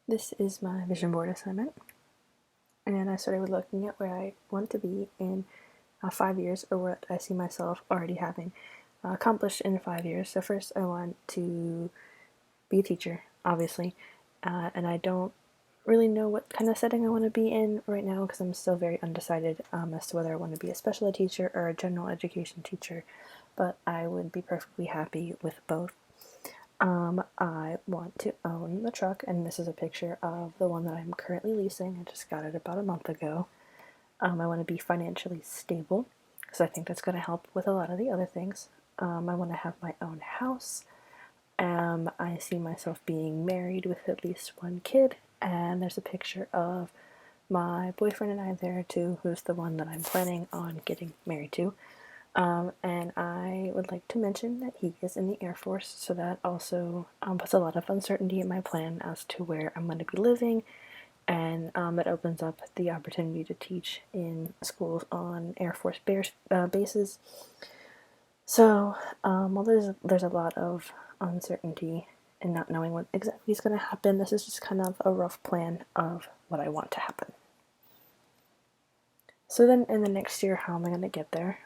This is my vision board assignment, and I started with looking at where I want to be in 5 years, or what I see myself already having accomplished in 5 years. So first I want to be a teacher, obviously, and I don't really know what kind of setting I want to be in right now because I'm still very undecided as to whether I want to be a special ed teacher or a general education teacher, but I would be perfectly happy with both. I want to own the truck, and this is a picture of the one that I'm currently leasing. I just got it about a month ago. I want to be financially stable because I think that's going to help with a lot of the other things. I want to have my own house. I see myself being married with at least one kid, and there's a picture of my boyfriend and I there too, who's the one that I'm planning on getting married to. And I would like to mention that he is in the Air Force, so that also puts a lot of uncertainty in my plan as to where I'm going to be living, and it opens up the opportunity to teach in schools on Air Force bases. So, while there's a lot of uncertainty and not knowing what exactly is going to happen, this is just kind of a rough plan of what I want to happen. So then in the next year, how am I going to get there?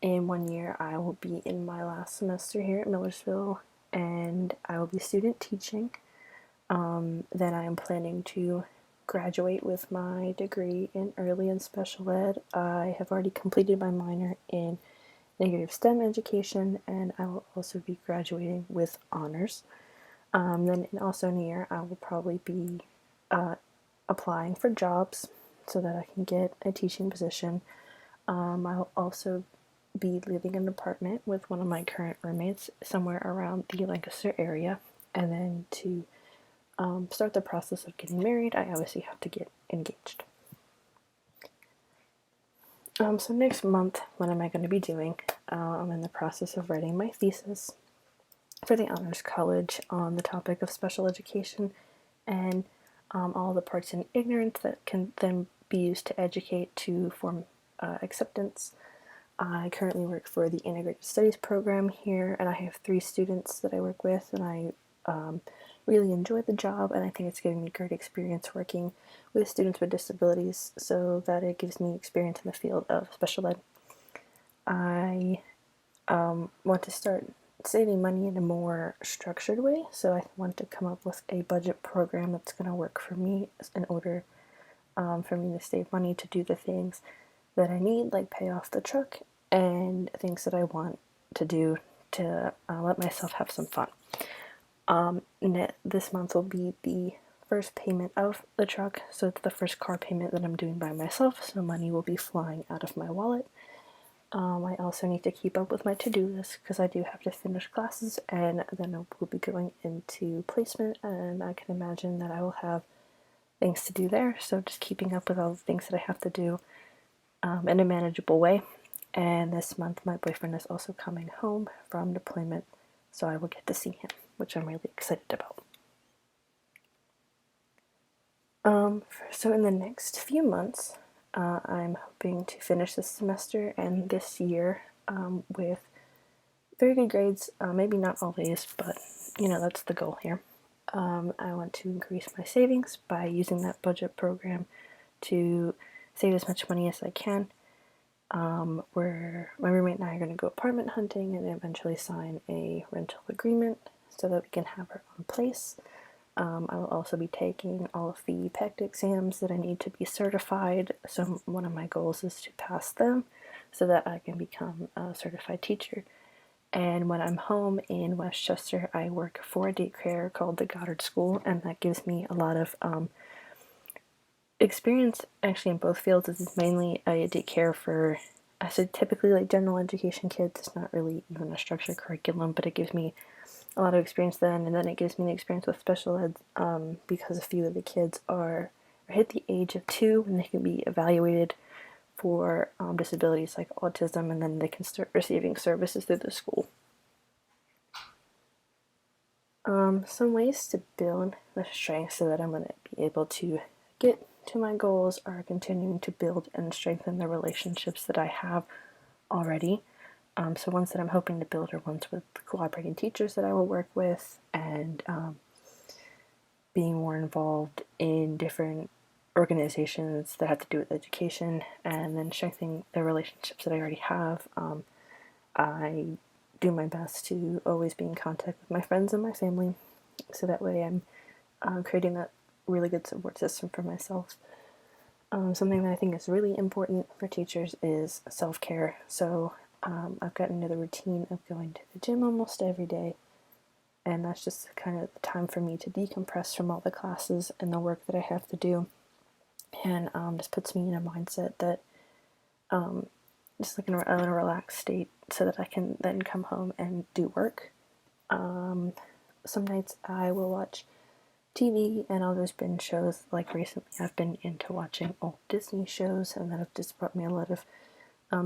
In 1 year, I will be in my last semester here at Millersville, and I will be student teaching. Then I am planning to graduate with my degree in early and special ed. I have already completed my minor in negative STEM education, and I will also be graduating with honors. Then also in a year, I will probably be applying for jobs so that I can get a teaching position. I'll also be living in an apartment with one of my current roommates somewhere around the Lancaster area, and then to start the process of getting married, I obviously have to get engaged. So next month, what am I going to be doing? I'm in the process of writing my thesis for the Honors College on the topic of special education and all the parts in ignorance that can then be used to educate to form acceptance. I currently work for the Integrated Studies program here, and I have 3 students that I work with, and I really enjoy the job, and I think it's giving me great experience working with students with disabilities, so that it gives me experience in the field of special ed. I want to start saving money in a more structured way, so I want to come up with a budget program that's going to work for me in order for me to save money to do the things that I need, like pay off the truck and things that I want to do to let myself have some fun. This month will be the first payment of the truck, so it's the first car payment that I'm doing by myself, so money will be flying out of my wallet. I also need to keep up with my to-do list because I do have to finish classes, and then I will be going into placement, and I can imagine that I will have things to do there, so just keeping up with all the things that I have to do in a manageable way. And this month my boyfriend is also coming home from deployment, so I will get to see him, which I'm really excited about. So in the next few months, I'm hoping to finish this semester and this year with very good grades. Maybe not always, but that's the goal here. I want to increase my savings by using that budget program to save as much money as I can. Where my roommate and I are going to go apartment hunting and eventually sign a rental agreement so that we can have our own place. I will also be taking all of the PECT exams that I need to be certified, so one of my goals is to pass them so that I can become a certified teacher. And when I'm home in Westchester, I work for a daycare called the Goddard School, and that gives me a lot of experience actually in both fields. This is mainly a daycare for, I said typically like general education kids. It's not really even a structured curriculum, but it gives me a lot of experience then, and then it gives me the experience with special ed because a few of the kids are hit the age of 2 and they can be evaluated for disabilities like autism, and then they can start receiving services through the school. Some ways to build the strength so that I'm going to be able to get to my goals are continuing to build and strengthen the relationships that I have already. So ones that I'm hoping to build are ones with cooperating teachers that I will work with, and being more involved in different organizations that have to do with education, and then strengthening the relationships that I already have. I do my best to always be in contact with my friends and my family, so that way I'm creating that really good support system for myself. Something that I think is really important for teachers is self-care. So I've gotten into the routine of going to the gym almost every day, and that's just kind of the time for me to decompress from all the classes and the work that I have to do, and just puts me in a mindset that just like in a relaxed state, so that I can then come home and do work. Some nights I will watch TV and I'll just binge shows. Like recently, I've been into watching old Disney shows, and that have just brought me a lot of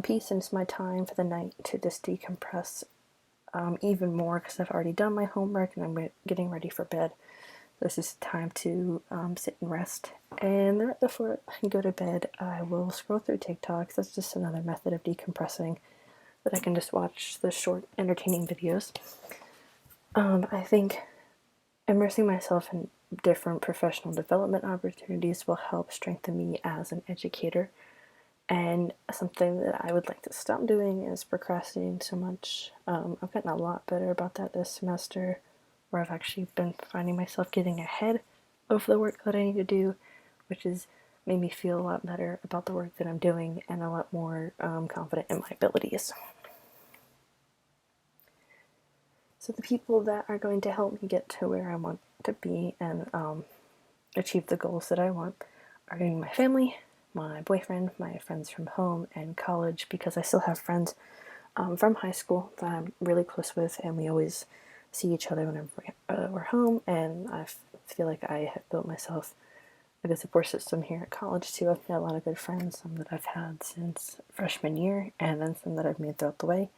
peace, and it's my time for the night to just decompress even more, because I've already done my homework and I'm getting ready for bed. This is time to sit and rest. And then right before I go to bed, I will scroll through TikToks. That's just another method of decompressing, that I can just watch the short, entertaining videos. I think immersing myself in different professional development opportunities will help strengthen me as an educator. And something that I would like to stop doing is procrastinating so much. I've gotten a lot better about that this semester, where I've actually been finding myself getting ahead of the work that I need to do, which has made me feel a lot better about the work that I'm doing, and a lot more confident in my abilities. So the people that are going to help me get to where I want to be and achieve the goals that I want are going to be my family, my boyfriend, my friends from home and college, because I still have friends from high school that I'm really close with, and we always see each other whenever we're home, and I feel like I have built myself a good support system here at college too. I've made a lot of good friends, some that I've had since freshman year, and then some that I've made throughout the way.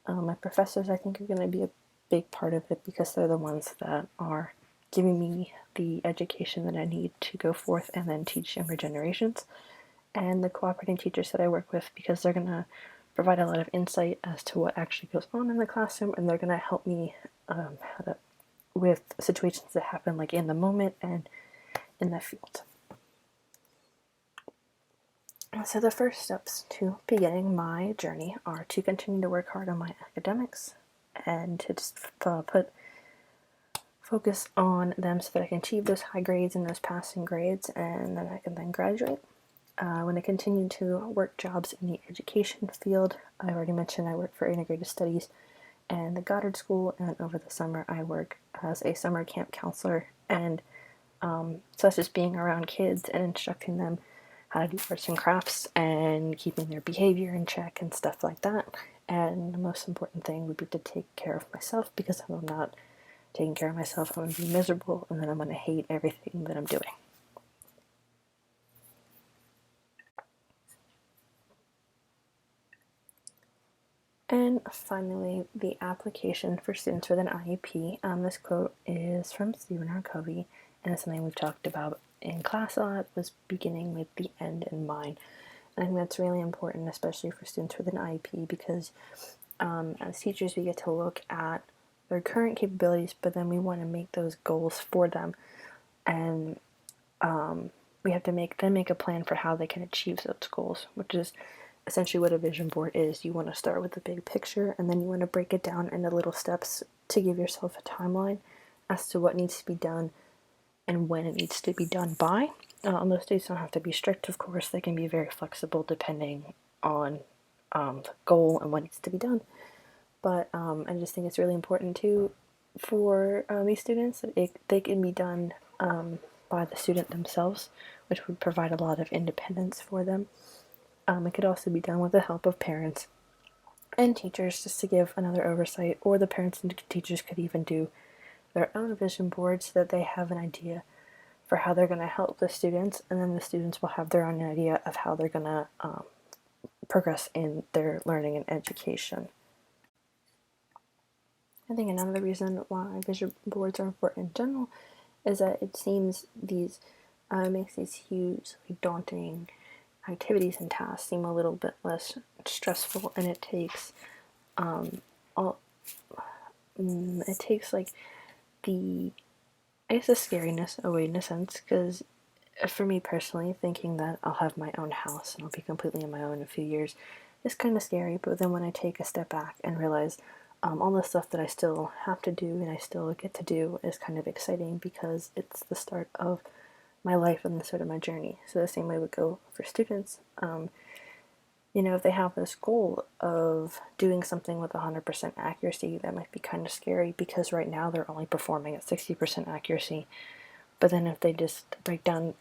My professors, I think, are going to be a big part of it, because they're the ones that are giving me the education that I need to go forth and then teach younger generations. And the cooperating teachers that I work with, because they're going to provide a lot of insight as to what actually goes on in the classroom, and they're going to help me with situations that happen like in the moment and in the field. So the first steps to beginning my journey are to continue to work hard on my academics, and to just focus on them so that I can achieve those high grades and those passing grades, and then I can then graduate. I want to continue to work jobs in the education field. I've already mentioned I work for integrated studies and the Goddard School, and over the summer I work as a summer camp counselor, and so that's just being around kids and instructing them how to do arts and crafts and keeping their behavior in check and stuff like that. And the most important thing would be to take care of myself, because if I'm not taking care of myself, I'm going to be miserable, and then I'm going to hate everything that I'm doing. And finally, the application for students with an IEP. This quote is from Stephen R. Covey, and it's something we've talked about in class a lot, was beginning with the end in mind. And I think that's really important, especially for students with an IEP, because as teachers, we get to look at their current capabilities, but then we want to make those goals for them, and we have to make a plan for how they can achieve those goals, which is essentially what a vision board is. You want to start with the big picture, and then you want to break it down into little steps to give yourself a timeline as to what needs to be done and when it needs to be done by. Those dates don't have to be strict, of course. They can be very flexible depending on the goal and what needs to be done. But I just think it's really important too for these students that they can be done by the student themselves, which would provide a lot of independence for them. It could also be done with the help of parents and teachers, just to give another oversight, or the parents and teachers could even do their own vision board so that they have an idea for how they're going to help the students, and then the students will have their own idea of how they're going to progress in their learning and education. I think another reason why vision boards are important in general is that it seems makes these huge, daunting activities and tasks seem a little bit less stressful, and it takes like the I guess a scariness away in a sense, because for me personally, thinking that I'll have my own house and I'll be completely on my own in a few years is kind of scary. But then when I take a step back and realize all the stuff that I still have to do and I still get to do is kind of exciting because it's the start of my life and the start of my journey. So the same way would go for students. If they have this goal of doing something with 100% accuracy, that might be kind of scary because right now they're only performing at 60% accuracy. But then if they just break down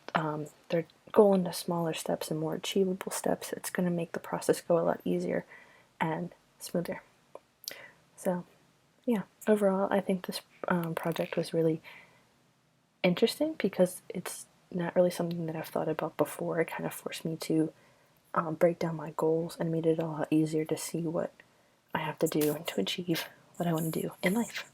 their goal into smaller steps and more achievable steps, it's going to make the process go a lot easier and smoother. So, yeah, overall, I think this project was really interesting because it's not really something that I've thought about before. It kind of forced me to break down my goals and made it a lot easier to see what I have to do and to achieve what I want to do in life.